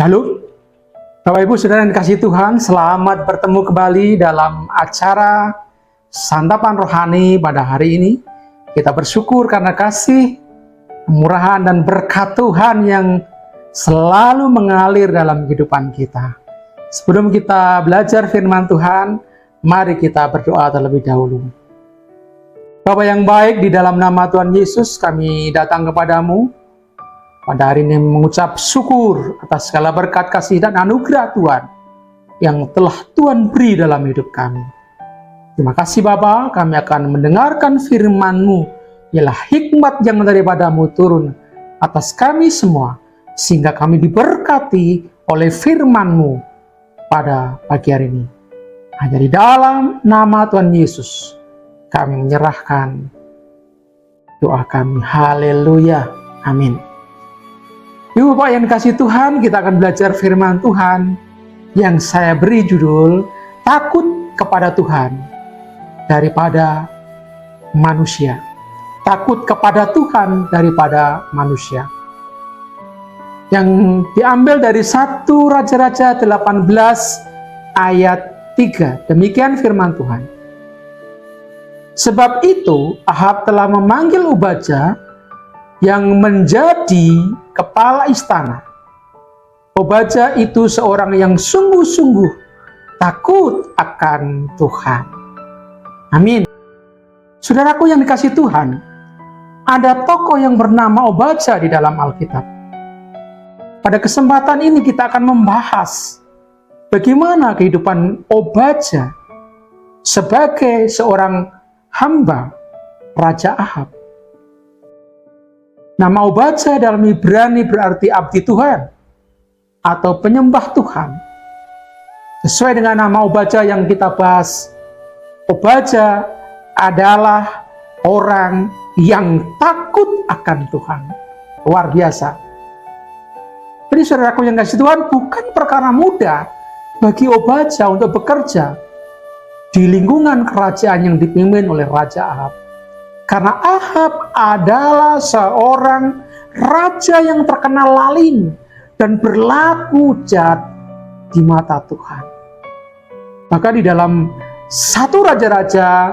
Shalom, Bapak Ibu Saudara yang dikasihi Tuhan, selamat bertemu kembali dalam acara Santapan Rohani pada hari ini. Kita bersyukur karena kasih, kemurahan, dan berkat Tuhan yang selalu mengalir dalam kehidupan kita. Sebelum kita belajar firman Tuhan, mari kita berdoa terlebih dahulu. Bapa yang baik, di dalam nama Tuhan Yesus kami datang kepadamu pada hari ini mengucap syukur atas segala berkat kasih dan anugerah Tuhan yang telah Tuhan beri dalam hidup kami. Terima kasih Bapa, kami akan mendengarkan firman-Mu, ialah hikmat yang daripadamu turun atas kami semua, sehingga kami diberkati oleh firman-Mu pada pagi hari ini. Hanya di dalam nama Tuhan Yesus kami menyerahkan doa kami. Haleluya, amin. Ibu Bapak yang dikasihi Tuhan, kita akan belajar firman Tuhan yang saya beri judul Takut kepada Tuhan daripada manusia. Takut kepada Tuhan daripada manusia. Yang diambil dari 1 Raja-Raja 18 ayat 3. Demikian firman Tuhan. Sebab itu Ahab telah memanggil Obadya yang menjadi kepala istana. Obadya itu seorang yang sungguh-sungguh takut akan Tuhan. Amin. Saudaraku yang dikasihi Tuhan, ada tokoh yang bernama Obadya di dalam Alkitab. Pada kesempatan ini kita akan membahas bagaimana kehidupan Obadya sebagai seorang hamba Raja Ahab. Nama Obadya dalam Ibrani berarti abdi Tuhan atau penyembah Tuhan. Sesuai dengan nama Obadya yang kita bahas, Obadya adalah orang yang takut akan Tuhan. Luar biasa. Jadi saudaraku yang kasih Tuhan, bukan perkara mudah bagi Obadya untuk bekerja di lingkungan kerajaan yang dipimpin oleh Raja Ahab. Karena Ahab adalah seorang raja yang terkenal lalim dan berlaku jahat di mata Tuhan. Maka di dalam 1 Raja-Raja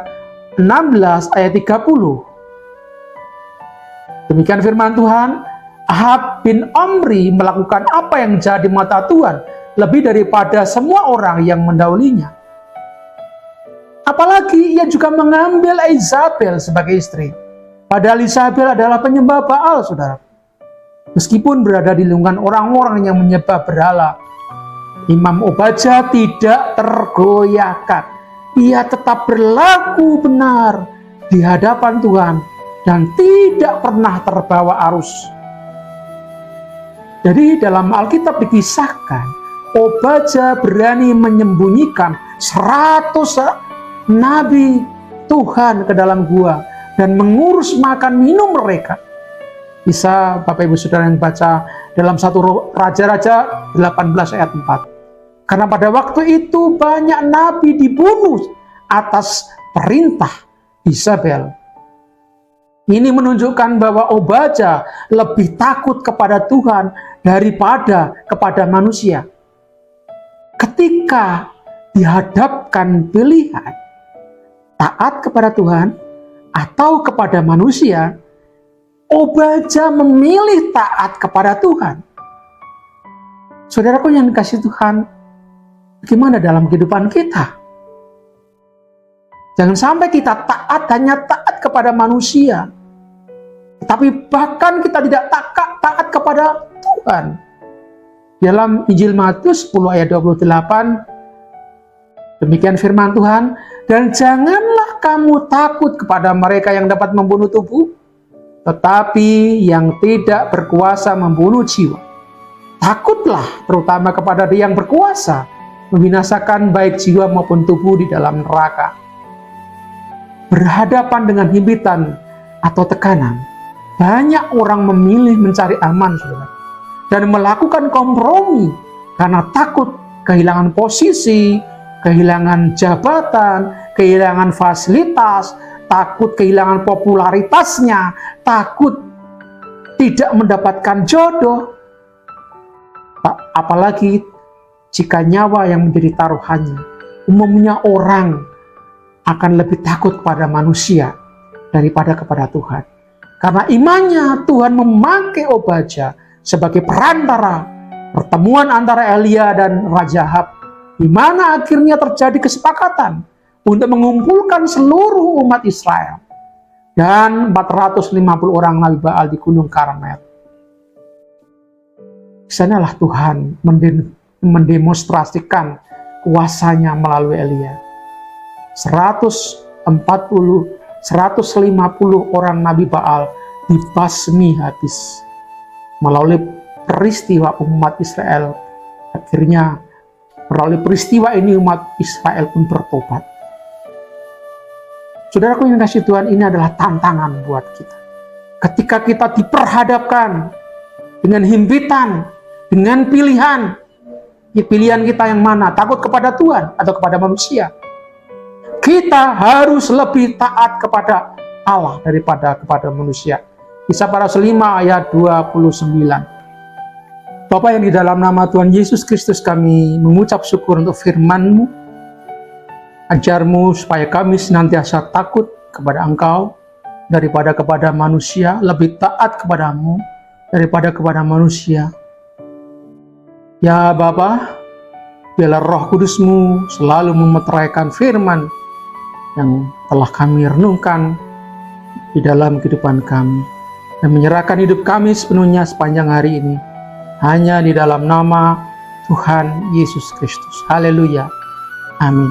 16 ayat 30. Demikian firman Tuhan, Ahab bin Omri melakukan apa yang jahat di mata Tuhan lebih daripada semua orang yang mendahulunya. Apalagi ia juga mengambil Isabel sebagai istri. Padahal Isabel adalah penyembah Baal, saudara. Meskipun berada di lingkungan orang-orang yang menyembah berhala, Imam Obadya tidak tergoyahkan. Ia tetap berlaku benar di hadapan Tuhan dan tidak pernah terbawa arus. Jadi dalam Alkitab dikisahkan, Obadya berani menyembunyikan 100 nabi Tuhan ke dalam gua dan mengurus makan minum mereka. Bisa Bapak Ibu Saudara yang baca dalam 1 Raja-Raja 18 ayat 4. Karena pada waktu itu banyak nabi dibunuh atas perintah Isabel. Ini menunjukkan bahwa Obadya lebih takut kepada Tuhan daripada kepada manusia. Ketika dihadapkan pilihan taat kepada Tuhan atau kepada manusia, Obadya memilih taat kepada Tuhan. Saudaraku yang dikasihi Tuhan, bagaimana dalam kehidupan kita? Jangan sampai kita hanya taat kepada manusia, tapi bahkan kita tidak taat kepada Tuhan. Dalam Injil Matius 10 ayat 28, demikian firman Tuhan, dan janganlah kamu takut kepada mereka yang dapat membunuh tubuh, tetapi yang tidak berkuasa membunuh jiwa. Takutlah terutama kepada Dia yang berkuasa membinasakan baik jiwa maupun tubuh di dalam neraka. Berhadapan dengan himpitan atau tekanan, banyak orang memilih mencari aman, saudara, dan melakukan kompromi karena takut kehilangan posisi, kehilangan jabatan, kehilangan fasilitas, takut kehilangan popularitasnya, takut tidak mendapatkan jodoh. Apalagi jika nyawa yang menjadi taruhannya. Umumnya orang akan lebih takut pada manusia daripada kepada Tuhan. Karena imannya, Tuhan memakai Obadya sebagai perantara pertemuan antara Elia dan Raja Ahab, di mana akhirnya terjadi kesepakatan untuk mengumpulkan seluruh umat Israel dan 450 orang Nabi Baal di Gunung Karmel. Di sanalah Tuhan mendemonstrasikan kuasanya melalui Elia. 150 orang Nabi Baal dibasmi habis melalui peristiwa umat Israel. Akhirnya melalui peristiwa ini umat Israel pun bertobat. Saudaraku yang kasih Tuhan, ini adalah tantangan buat kita. Ketika kita diperhadapkan dengan himpitan, dengan pilihan kita yang mana? Takut kepada Tuhan atau kepada manusia? Kita harus lebih taat kepada Allah daripada kepada manusia. Kisah Para Rasul 5 ayat 29. Bapa yang di dalam nama Tuhan Yesus Kristus, kami mengucap syukur untuk firman-Mu. Ajar-Mu supaya kami senantiasa takut kepada Engkau daripada kepada manusia, lebih taat kepada-Mu daripada kepada manusia. Ya Bapa, biarlah Roh Kudus-Mu selalu memeteraikan firman yang telah kami renungkan di dalam kehidupan kami, dan menyerahkan hidup kami sepenuhnya sepanjang hari ini hanya di dalam nama Tuhan Yesus Kristus. Haleluya. Amin.